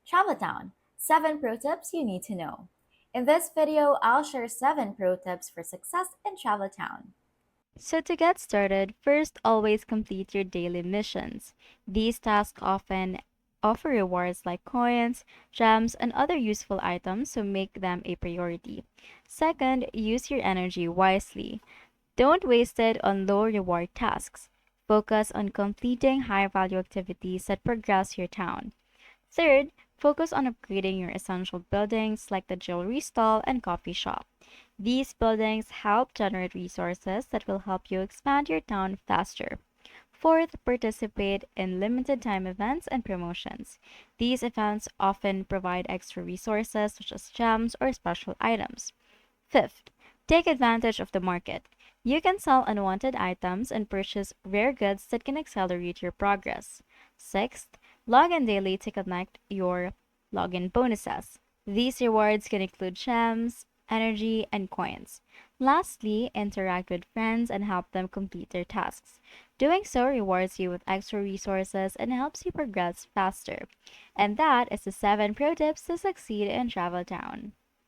Travel Town 7 Pro Tips You Need to Know. In this video, I'll share 7 pro tips for success in Travel Town. So, to get started, first always complete your daily missions. These tasks often offer rewards like coins, gems, and other useful items, so make them a priority. Second, use your energy wisely. Don't waste it on low reward tasks. Focus on completing high value activities that progress your town. Third, focus on upgrading your essential buildings like the jewelry stall and coffee shop. These buildings help generate resources that will help you expand your town faster. Fourth, participate in limited time events and promotions. These events often provide extra resources such as gems or special items. Fifth, take advantage of the market. You can sell unwanted items and purchase rare goods that can accelerate your progress. Sixth, log in daily to collect your login bonuses. These rewards can include gems, energy, and coins. Lastly, interact with friends and help them complete their tasks. Doing so rewards you with extra resources and helps you progress faster. And that is the 7 pro tips to succeed in Travel Town.